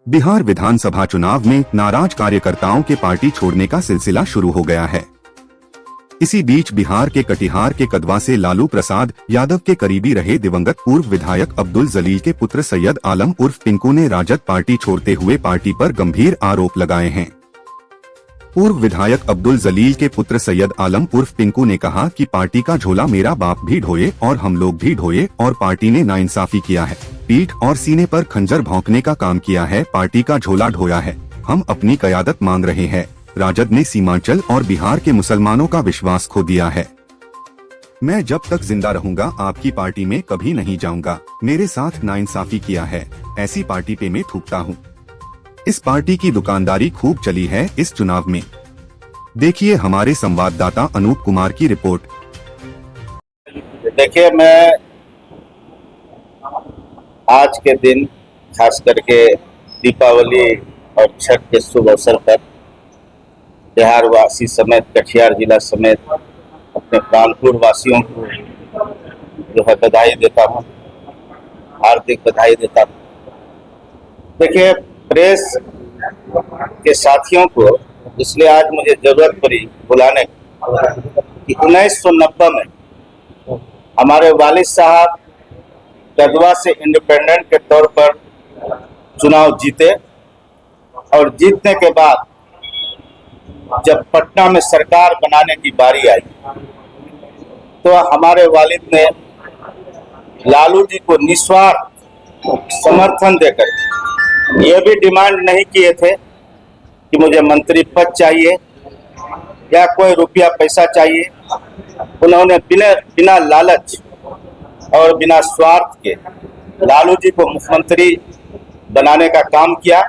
बिहार विधानसभा चुनाव में नाराज कार्यकर्ताओं के पार्टी छोड़ने का सिलसिला शुरू हो गया है। इसी बीच बिहार के कटिहार के कदवा से लालू प्रसाद यादव के करीबी रहे दिवंगत पूर्व विधायक अब्दुल जलील के पुत्र सैयद आलम उर्फ पिंकू ने राजद पार्टी छोड़ते हुए पार्टी पर गंभीर आरोप लगाए हैं। पूर्व विधायक अब्दुल जलील के पुत्र सैयद आलम उर्फ पिंकू ने कहा कि पार्टी का झोला मेरा बाप भी ढोए और हम लोग भी ढोए और पार्टी ने नाइंसाफी किया है, पीठ और सीने पर खंजर भौंकने का काम किया है, पार्टी का झोला ढोया है, हम अपनी क़यादत मांग रहे हैं। राजद ने सीमांचल और बिहार के मुसलमानों का विश्वास खो दिया है। मैं जब तक जिंदा रहूंगा आपकी पार्टी में कभी नहीं जाऊंगा, मेरे साथ नाइंसाफी किया है, ऐसी पार्टी पे मैं थूकता हूँ। इस पार्टी की दुकानदारी खूब चली है इस चुनाव में। देखिए हमारे संवाददाता अनूप कुमार की रिपोर्ट। देखिए, मैं आज के दिन खास करके दीपावली और छठ के शुभ अवसर पर बिहार वासी समेत कटिहार जिला समेत अपने प्राणपुर वासियों को जो है बधाई देता हूँ, हार्दिक बधाई देता हूँ। देखिए, प्रेस के साथियों को इसलिए आज मुझे जरूरत पड़ी बुलाने कि 1990 में हमारे वालिद साहब कदवा से इंडिपेंडेंट के तौर पर चुनाव जीते और जीतने के बाद जब पटना में सरकार बनाने की बारी आई तो हमारे वालिद ने लालू जी को निस्वार्थ समर्थन देकर ये भी डिमांड नहीं किए थे कि मुझे मंत्री पद चाहिए या कोई रुपया पैसा चाहिए। उन्होंने बिना लालच और बिना स्वार्थ के लालू जी को मुख्यमंत्री बनाने का काम किया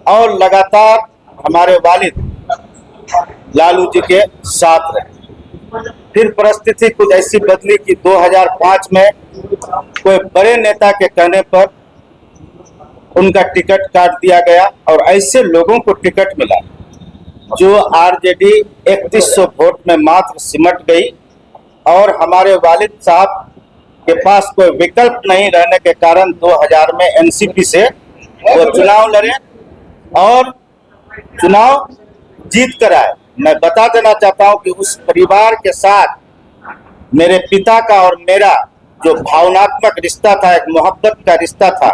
और लगातार हमारे वालिद लालू जी के साथ रहे। फिर परिस्थिति कुछ ऐसी बदली कि 2005 में कोई बड़े नेता के कहने पर उनका टिकट काट दिया गया और ऐसे लोगों को टिकट मिला जो आरजेडी 3100 वोट में मात्र सिमट गई और हमारे वालिद साहब के पास कोई विकल्प नहीं रहने के कारण 2000 में एनसीपी से वो चुनाव लड़े और चुनाव जीत कर आए। मैं बता देना चाहता हूं कि उस परिवार के साथ मेरे पिता का और मेरा जो भावनात्मक रिश्ता था, एक मोहब्बत का रिश्ता था,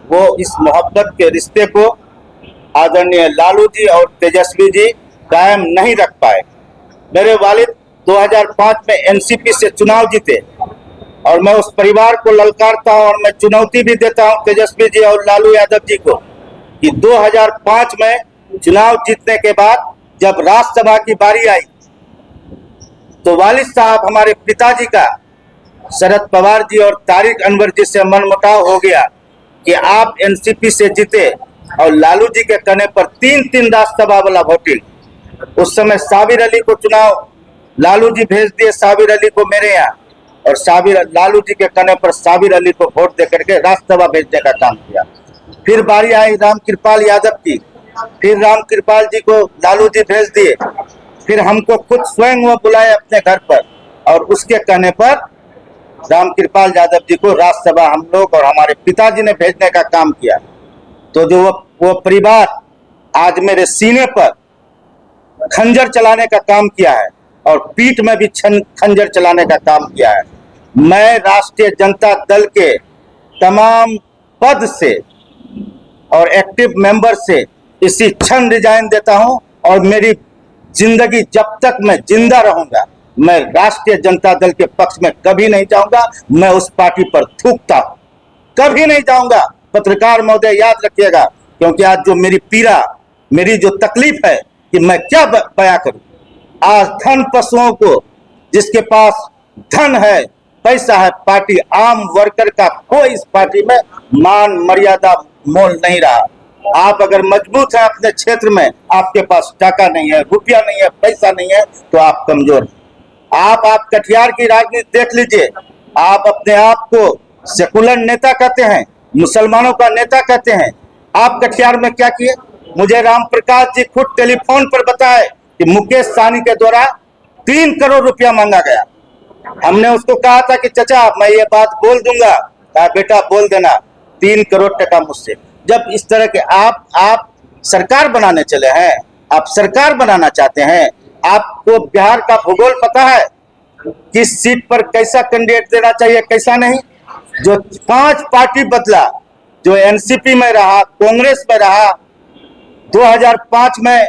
वो इस मोहब्बत के रिश्ते को आदरणीय लालू जी और तेजस्वी जी कायम नहीं रख पाए। मेरे वालिद 2005 में एनसीपी से चुनाव जीते और मैं उस परिवार को ललकारता हूं और मैं चुनौती भी देता हूं तेजस्वी जी और लालू यादव जी को कि 2005 में चुनाव जीतने के बाद जब राज्यसभा की बारी आई तो वालिद साहब हमारे पिताजी का शरद पवार जी और तारिक अनवर जी से मनमुटाव हो गया कि आप एनसीपी से जीते और लालू जी के कहने पर तीन राज्यसभा वाला वोटिंग। उस समय साबिर अली को चुनाव लालू जी भेज दिए, साबिर अली को मेरे यहाँ, और लालू जी के कहने पर साबिर अली को वोट देकर के राज्यसभा भेजने का काम किया। फिर बारी आई राम कृपाल यादव की, फिर राम कृपाल जी को लालू जी भेज दिए, फिर हमको खुद स्वयं वो बुलाए अपने घर पर और उसके कहने पर राम कृपाल यादव जी को राज्यसभा हम लोग और हमारे पिताजी ने भेजने का काम किया। तो जो वो परिवार आज मेरे सीने पर खंजर चलाने का काम किया है और पीठ में भी खंजर चलाने का काम किया है। मैं राष्ट्रीय जनता दल के तमाम पद से और एक्टिव मेंबर से इसी क्षण रिजाइन देता हूं और मेरी जिंदगी जब तक मैं जिंदा रहूंगा मैं राष्ट्रीय जनता दल के पक्ष में कभी नहीं जाऊंगा। मैं उस पार्टी पर थूकता हूं, कभी नहीं जाऊंगा। पत्रकार महोदय याद रखिएगा, क्योंकि आज जो मेरी पीड़ा, मेरी जो तकलीफ है कि मैं क्या बयां करूं। आज धन पशुओं को, जिसके पास धन है, पैसा है, पार्टी आम वर्कर का कोई इस पार्टी में मान मर्यादा मोल नहीं रहा। आप अगर मजबूत हैं अपने क्षेत्र में, आपके पास टाका नहीं है, रुपया नहीं है, पैसा नहीं है, तो आप कमजोर हैं। आप कटिहार की राजनीति देख लीजिए। आप अपने आप को सेकुलर नेता कहते हैं, मुसलमानों का नेता कहते हैं। आप कटिहार में क्या किए? मुझे राम प्रकाश जी खुद टेलीफोन पर बताए कि मुकेश सहनी के द्वारा 3 करोड़ रुपया मांगा गया। हमने उसको कहा था कि चचा मैं ये बात बोल दूंगा, कहा बेटा बोल देना, 3 करोड़ टका मुझसे। जब इस तरह के आप सरकार बनाने चले हैं, आप सरकार बनाना चाहते हैं, आपको बिहार का भूगोल पता है, किस सीट पर कैसा कैंडिडेट देना चाहिए कैसा नहीं। जो 5 पार्टी बदला, जो एनसीपी में रहा, कांग्रेस में रहा, 2005 में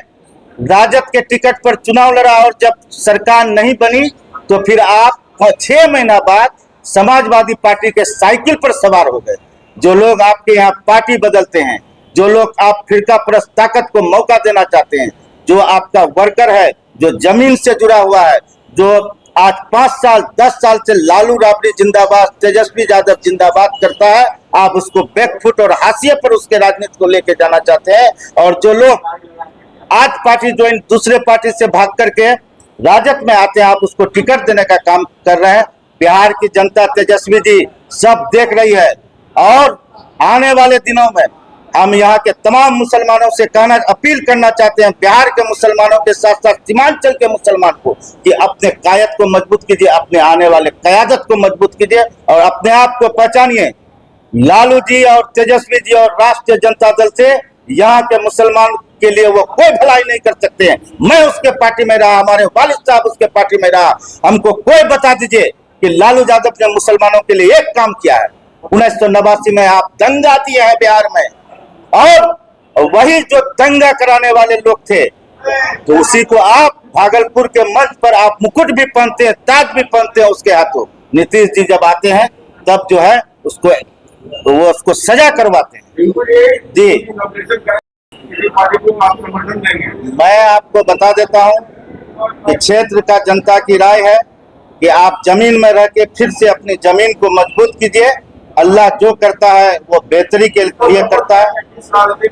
राजद के टिकट पर चुनाव लड़ा और जब सरकार नहीं बनी तो फिर आप 6 महीना बाद समाजवादी पार्टी के साइकिल पर सवार हो गए। जो लोग आपके यहाँ पार्टी बदलते हैं, जो लोग आप फिरका परस्त ताकत को मौका देना चाहते हैं, जो आपका वर्कर है, जो जमीन से जुड़ा हुआ है, जो आज 5 साल 10 साल से लालू राबड़ी जिंदाबाद, तेजस्वी यादव जिंदाबाद करता है, आप उसको बैकफुट और हाशिए पर उसके राजनीति को लेके जाना चाहते हैं। और जो लोग आज पार्टी ज्वाइन दूसरे पार्टी से भाग करके राजद में आते हैं, आप उसको टिकट देने का काम कर रहे हैं। बिहार की जनता, तेजस्वी जी सब देख रही है और आने वाले दिनों में हम यहाँ के तमाम मुसलमानों से कहना, अपील करना चाहते हैं, बिहार के मुसलमानों के साथ साथ सीमांचल के मुसलमान को, कि अपने कायद को मजबूत कीजिए, अपने आने वाले कयादत को मजबूत कीजिए और अपने आप को पहचानिए। लालू जी और तेजस्वी जी और राष्ट्रीय जनता दल से यहाँ के मुसलमान के लिए वो कोई भलाई नहीं कर सकते हैं। मैं उसके पार्टी में रहा, हमारे वालिद साहब उसके पार्टी में रहा, हमको कोई बता दीजिए कि लालू यादव ने मुसलमानों के लिए एक काम किया है। 1989 में आप दंगा दिए हैं बिहार में, और वही जो दंगा कराने वाले लोग थे, तो उसी को आप भागलपुर के मंच पर आप मुकुट भी पहनते हैं, ताज भी पहनते हैं उसके हाथों। नीतीश जी जब आते हैं तब जो है उसको सजा करवाते हैं। जी मैं आपको बता देता हूं कि क्षेत्र का जनता की राय है कि आप जमीन में रह के फिर से अपनी जमीन को मजबूत कीजिए। अल्लाह जो करता है वो बेहतरी के लिए करता है।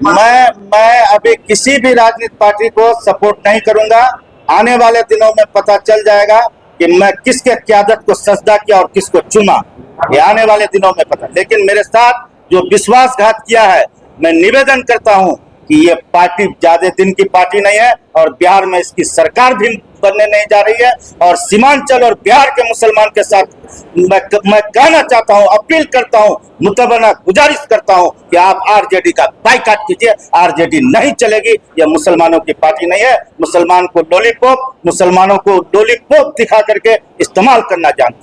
मैं अभी किसी भी राजनीतिक पार्टी को सपोर्ट नहीं करूंगा। आने वाले दिनों में पता चल जाएगा कि मैं किसके क़यादत को सजदा किया और किसको चुना, ये आने वाले दिनों में पता। लेकिन मेरे साथ जो विश्वासघात किया है, मैं निवेदन करता हूं कि ये पार्टी ज्यादा दिन की पार्टी नहीं है और बिहार में इसकी सरकार भी बनने नहीं जा रही है। और सीमांचल और बिहार के मुसलमान के साथ मैं कहना चाहता हूं, अपील करता हूं, मुतबना गुजारिश करता हूं कि आप आरजेडी का बाइकाट कीजिए। आरजेडी नहीं चलेगी, यह मुसलमानों की पार्टी नहीं है। मुसलमानों को लॉलीपॉप दिखा करके इस्तेमाल करना जानती है।